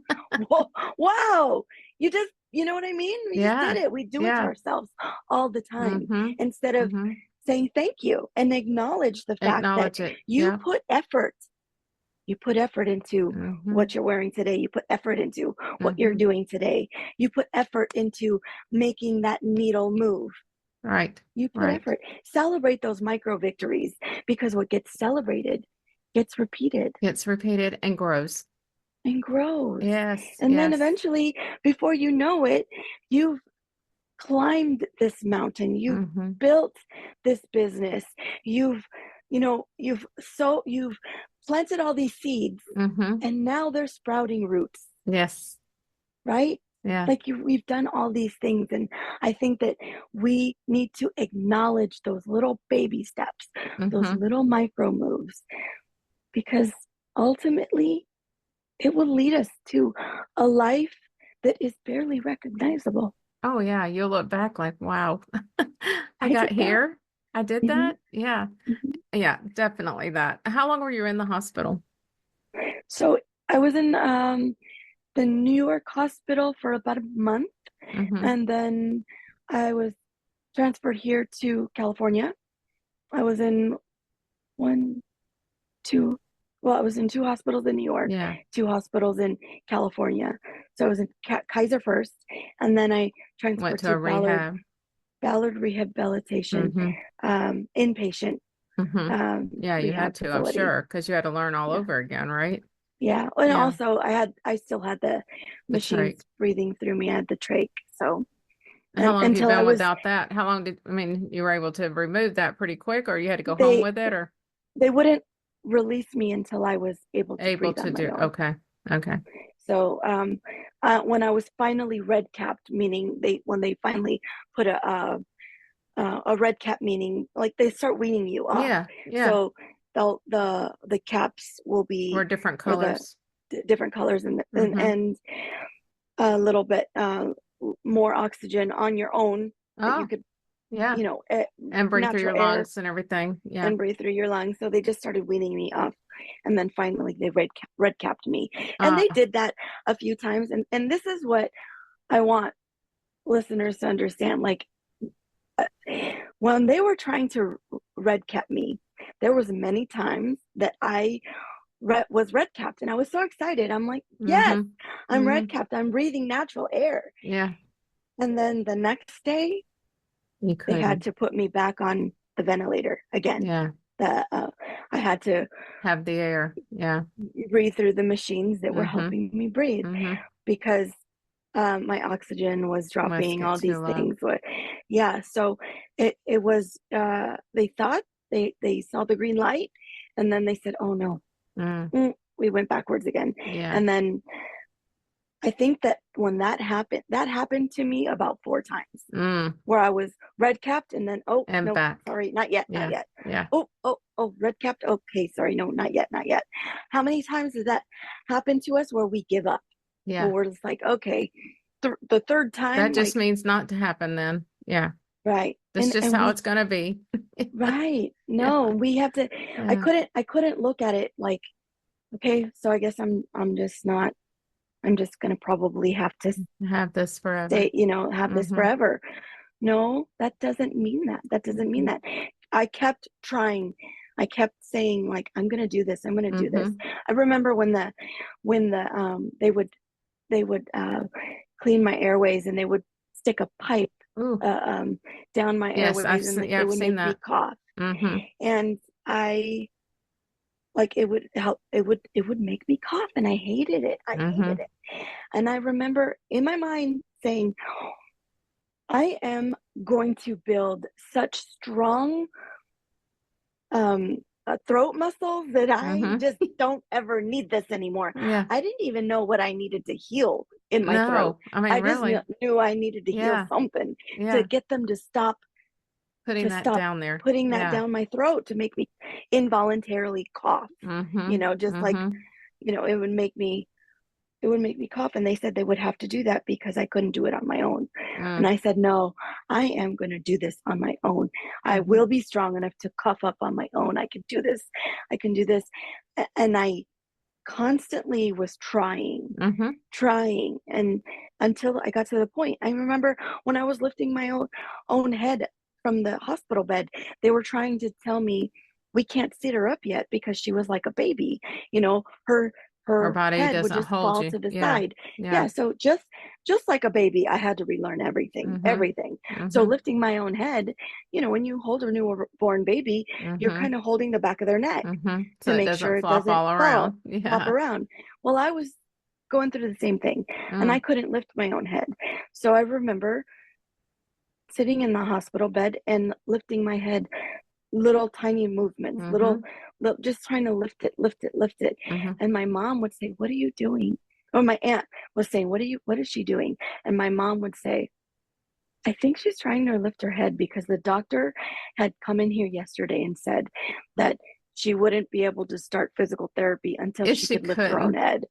Wow. You know what I mean? We just did Yeah. it. We do it to Yeah. ourselves all the time Mm-hmm. instead of Mm-hmm. saying thank you and acknowledge the fact that Acknowledge it. you Yeah. put effort you put effort into Mm-hmm. what you're wearing today. You put effort into what you're Mm-hmm. doing today. You put effort into making that needle move. Right. You put Right. effort. Celebrate those micro victories because what gets celebrated gets repeated Gets repeated and grows. and grows. Yes. And then Yes. eventually, before you know it, you've climbed this mountain. You've Mm-hmm. built this business. You've, you've planted all these seeds Mm-hmm. and now they're sprouting roots, Yes. right? Yeah. Like we've done all these things, and I think that we need to acknowledge those little baby steps, those Mm-hmm. little micro moves, because ultimately it will lead us to a life that is barely recognizable. Oh yeah. You'll look back like, wow, I I got did that. here. I did Hmm. that. Yeah. Hmm. Yeah, definitely that. How long were you in the hospital? So I was in the New York hospital for about a month, Mm-hmm. and then I was transferred here to California. I was in one, two, well, I was in two hospitals in New York, Yeah. two hospitals in California. So I was in Kaiser first, and then I Went transferred to to a rehab. Ballard Rehabilitation, Mm-hmm. inpatient Mm-hmm. Yeah, you had rehab to, I'm facility. sure, because you had to learn all Yeah, over again, right? yeah, and Yeah. also I still had the The machines trach. breathing through me. I had the trach, so How long have you until I been was without that? How long did, I mean, you were able to remove that pretty quick, or you had to go home they with it, or they wouldn't release me until I was able to able breathe to on my do? own. Okay. Okay. So when I was finally red capped, meaning when they finally put a red cap, meaning like they start weaning you off. Yeah. Yeah. So the caps will We're be, different or the colors. different colors, Mm-hmm. and a little bit more oxygen on your own that you Oh, could, yeah. And breathe through natural your air lungs and everything. Yeah. and breathe through your lungs. So they just started weaning me off, and then finally they red capped me, and they Uh, did that a few times. And this is what I want listeners to understand. Like uh, when they were trying to red cap me, there was many times that I was red capped, and I was so excited. I'm like, yes, mm-hmm. I'm red Mm-hmm. capped. I'm breathing natural air. Yeah. And then the next day, You they had couldn't. to put me back on the ventilator again. Yeah. The I had to Have the air. Yeah. breathe through the machines that were Mm-hmm. helping me breathe Mm-hmm. because my oxygen was Must dropping, get all too these low. things were, yeah. So it was they thought they saw the green light, and then they said, oh no. Mm. We went backwards again. Yeah. And then I think that when that happened to me about 4 times, Mm. where I was red capped and then, oh, And no, back. sorry, not yet, not Yeah. yet. Yeah. Oh, red capped. Okay, sorry, no, not yet, not yet. How many times does that happen to us where we give up? Well, Yeah. we're just like, okay, the third That time, just like, means not to happen then. Yeah. right. That's just And how we, it's gonna be. right. Yeah. No, we have to, Yeah. I couldn't look at it like, okay, so I guess I'm just not, I'm just gonna probably have to Have this forever. stay, have this Mm-hmm. forever. No, that doesn't mean that. That doesn't mean Mm-hmm. that. I kept trying. I kept saying like, I'm gonna do this. I'm gonna do this. Mm-hmm. I remember when the they would clean my airways, and they would stick a pipe Ooh. uh, um, down my Yes, airways, and yeah, it I've would seen make me that. cough. Mm-hmm. And I like it would help. It would make me cough, and I hated it. I hated Mm-hmm. it. And I remember in my mind saying, I am going to build such strong throat muscles that I Mm-hmm. just don't ever need this anymore. Yeah. I didn't even know what I needed to heal in my throat. No, I mean, I just really. knew I needed to heal Yeah. something to Yeah. get them Putting to that stop down there. putting that Yeah. down my throat to make me involuntarily cough. Mm-hmm. Just like, Mm-hmm. it would make me cough, and they said they would have to do that because I couldn't do it on my own. And Mm. I said, no, I am going to do this on my own. I Mm-hmm. will be strong enough to cough up on my own. I can do this. I can do this. And I constantly was Mm-hmm. trying, and until I got to the point. I remember when I was lifting my own head from the hospital bed, they were trying to tell me, we can't sit her up yet because she was like a baby. Her Her her body head would doesn't just hold fall you. to the Yeah. side. Yeah. Yeah, so just like a baby, I had to relearn everything, Mm-hmm. everything. So Mm-hmm. lifting my own head, when you hold a newborn baby, you're Mm-hmm. kind of holding the back of their neck Mm-hmm. So to it make doesn't sure it flop doesn't all fall, around. flop Yeah. around. Well, I was going through the same thing, and I Mm. couldn't lift my own head. So I remember sitting in the hospital bed and lifting my head, little tiny movements, Mm-hmm. just trying to lift it, lift it, lift it. Mm-hmm. And my mom would say, "What are you doing?" Or my aunt was saying, what is she doing?" And my mom would say, "I think she's trying to lift her head because the doctor had come in here yesterday and said that she wouldn't be able to start physical therapy until If she she could lift her own couldn't. head."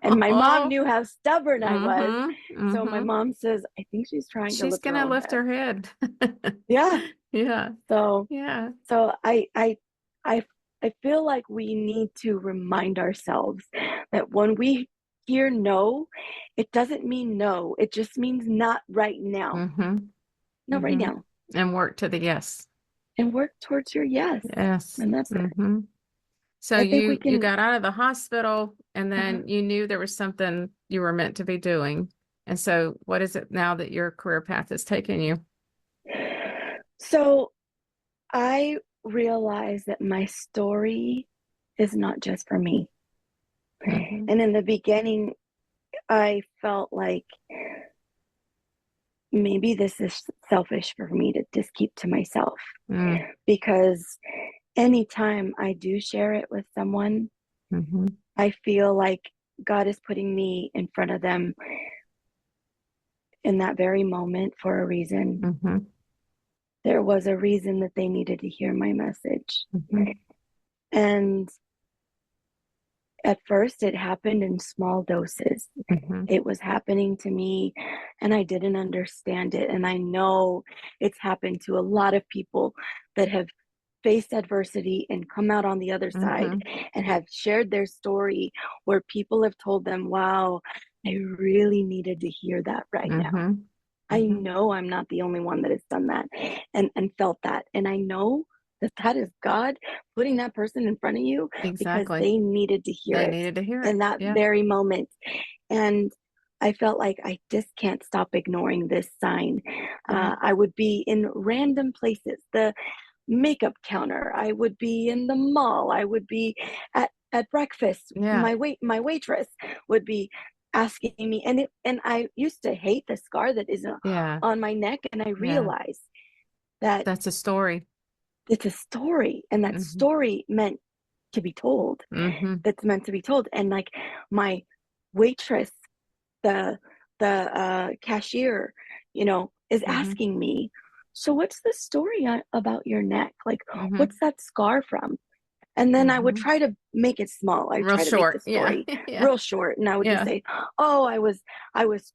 And my mom Oh. knew how stubborn I was. Mm-hmm. So my Mm-hmm. mom says, "I think she's trying to She's lift her gonna own lift head." her head. Yeah. Yeah. So Yeah. so I I feel like we need to remind ourselves that when we hear no, it doesn't mean no. It just means not right now. Mm-hmm. Not right Mm-hmm. now. And work to the yes. And work towards your yes. Yes. And that's it. Mm-hmm. So I think we you can got out of the hospital and uh, then you knew there was something you were meant to be doing. And so what is it now that your career path has taken you? so I realize that my story is not just for me. Mm-hmm. And in the beginning, I felt like maybe this is selfish for me to just keep to myself, Mm-hmm. because anytime I do share it with someone, Mm-hmm. I feel like God is putting me in front of them in that very moment for a reason. Mm-hmm. There was a reason that they needed to hear my message. Mm-hmm. And at first, it happened in small doses. Mm-hmm. It was happening to me, and I didn't understand it. And I know it's happened to a lot of people that have faced adversity and come out on the other side Mm-hmm. and have shared their story, where people have told them, wow, I really needed to hear that right now. Mm-hmm. I Mm-hmm. know I'm not the only one that has done that and felt that. And I know that that is God putting that person in front of you because Exactly. they needed to hear They it needed to hear it. in that Yeah. very moment. And I felt like I just can't stop ignoring this sign. Yeah. I would be in random places, the makeup counter. I would be in the mall. I would be at breakfast. Yeah. My waitress would be asking me, and I used to hate the scar that is Yeah. on my neck, and I Yeah. realized that That's a story. it's a story, and that Mm-hmm. story meant to be told. Mm-hmm. That's meant to be told. And like my waitress the cashier, is Mm-hmm. asking me, so what's the story about your neck? Like, Mm-hmm. what's that scar from? And then I would Mm-hmm. try to make it small. I Real try to make the short. Yeah. story Yeah. real short, and I would just Yeah. say, "Oh, I was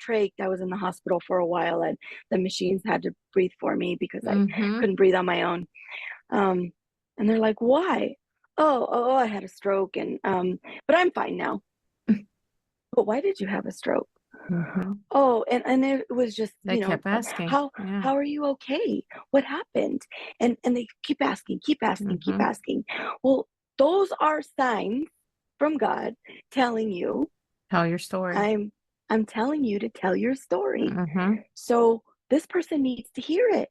trached. I was in the hospital for a while, and the machines had to breathe for me because I Mm-hmm. couldn't breathe on my own." Um, and they're like, "Why?" "Oh, I had a stroke, and but I'm fine now." "But why did you have a stroke?" Mm-hmm. Oh, and it was just, They kept asking. Yeah. how are you okay? What happened? And they keep asking, keep asking, keep Mm-hmm. asking. Well, those are signs from God telling you, Tell your story. I'm I'm telling you to tell your story. Mm-hmm. So this person needs to hear it.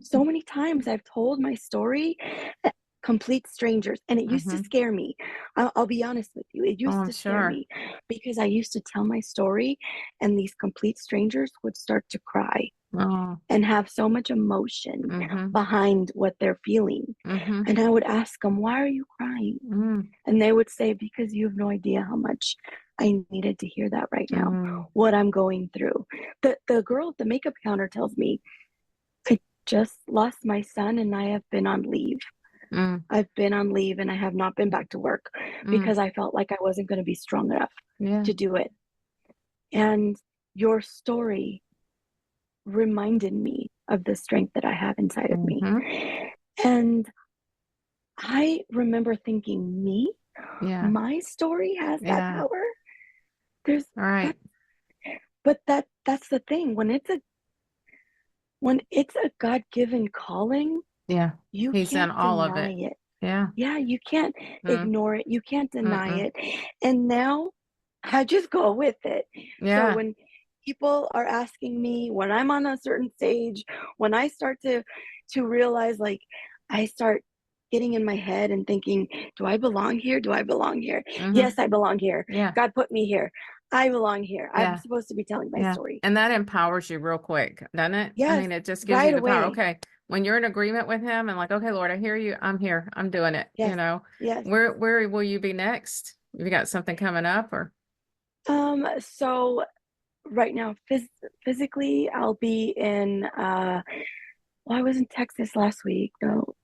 So many times I've told my story to complete strangers, and it used to Mm-hmm. scare me. I'll be honest with you. It Oh, used I'm to scare sure. me because I used to tell my story, and these complete strangers would start to cry Oh. and have so much emotion Mm-hmm. behind what they're feeling. Mm-hmm. And I would ask them, "Why are you crying?" Mm-hmm. And they would say, "Because you have no idea how much I needed to hear that right now, Mm-hmm. what I'm going through." The girl at the makeup counter tells me, "I just lost my son and I have been on leave. I've been on leave and I have not been back to work Mm-hmm. because I felt like I wasn't going to be strong enough Yeah. to do it." And your story reminded me of the strength that I have inside of me. Mm-hmm. And I remember thinking, me, Yeah. my story has that Yeah. power. There's All that, right. but that's the thing. When it's a God-given calling, Yeah. you He's in can't all of deny it. it. Yeah. Yeah, you can't Mm. ignore it. You can't deny Mm-mm. it. And now I just go with it. So Yeah. when people are asking me, when I'm on a certain stage, when I start to realize, like, I start getting in my head and thinking, do I belong here? Do I belong here? Mm-hmm. Yes, I belong here. Yeah. God put me here. I belong here. I'm Yeah. supposed to be telling my Yeah. story. And that empowers you real quick, doesn't it? I Yes, mean, it just gives you right the power. away. Okay. When you're in agreement with him and like, okay, Lord, I hear you. I'm here. I'm doing it. Yes, yes. Where will you be next? Have you got something coming up or? So right now, physically, I'll be in, well, I was in Texas last week. No,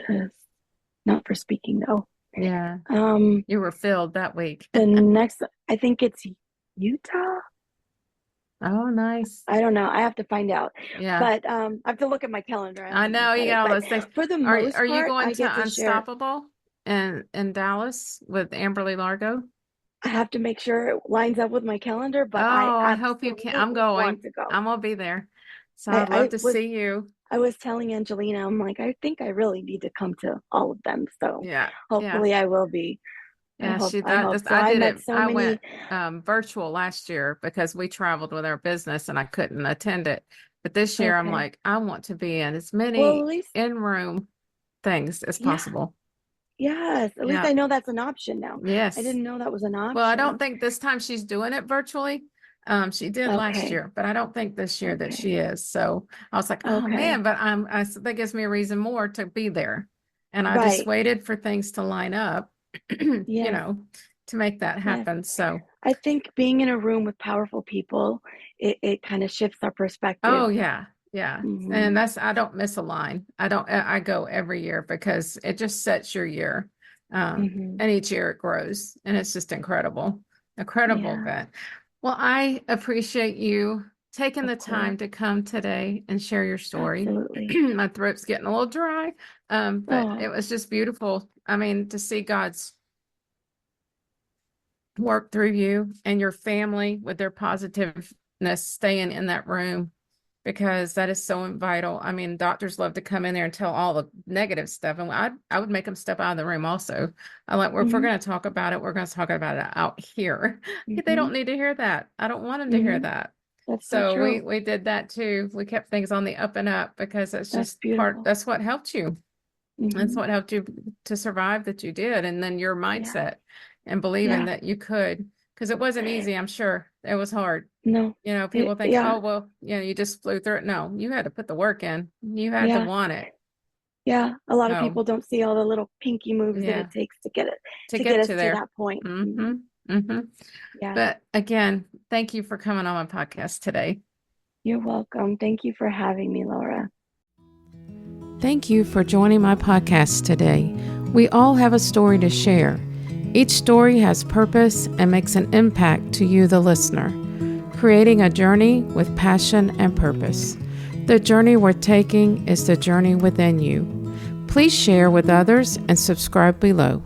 uh, not for speaking though. Yeah. Um, You were filled that week. the next, I think it's Utah. Oh, nice. I don't know. I have to find out. Yeah. But I have to look at my calendar. I I haven't know looked you at it. got all But those things. for the Are most you part, going I get to to share. Unstoppable in Dallas with Amberly Largo? I have to make sure it lines up with my calendar, but I Oh, I hope you can. I'm absolutely want going. to go. I'm gonna be there. So I, I'd love I to was see you. I was telling Angelina, I'm like, I think I really need to come to all of them. So Yeah. Yeah. hopefully I will be. Yeah, I hope so. I I did met it. so I many. went virtual last year because we traveled with our business and I couldn't attend it. But this year I'm Okay. like, I want to be in as Well, at many least, in-room things as yeah, possible. yes. At least Yeah. I know that's an option now. I Yes. didn't know that was an Well, I don't option. think this time she's doing it virtually. She did last Okay. year, but I don't think this year that she Okay. is. So I was like, oh man, Okay. but that gives me a reason more to be there. And I just Right. waited for things to line up, Yes. to make that Yes. happen. So, I think being in a room with powerful people, it kind of shifts our perspective. oh yeah, yeah. And Hmm. I don't miss a line. I go every year because it just sets your year. Hmm. And each year it grows and it's just incredible Yeah, event. Well, I appreciate you taking of the course. time to come today and share your story. Absolutely. My throat's getting a little dry, but it Oh, was just beautiful. I mean, to see God's work through you and your family with their positiveness staying in that room because that is so vital. I mean, doctors love to come in there and tell all the negative stuff, and I would make them step out of the room also. I like, well, if we're hmm, going to talk about it, we're going to talk about it out here. They hmm, don't need to hear that. I don't want them to hear hmm. that. That's so So true. we did that too. We kept things on the up and up because that's That's just beautiful. that's what helped you. That's Hmm. what helped you to survive that you did. And then your Yeah. mindset and believing Yeah. that you could, because it wasn't easy, I'm sure. It was hard. No. People think, Yeah. oh, well, you just flew through it. No, you had to put the work in. You had to Yeah. want it. Yeah. A lot of So, people don't see all the little pinky moves that yeah, it takes to get it to to get get us to to there. that point. Hmm. Hmm. Mm-hmm. Yeah, But again, thank you for coming on my podcast today. you're welcome. Thank you for having me, Laura. Thank you for joining my podcast today. We all have a story to share. Each story has purpose and makes an impact to you, the listener, creating a journey with passion and purpose. The journey we're taking is the journey within you. Please share with others and subscribe below.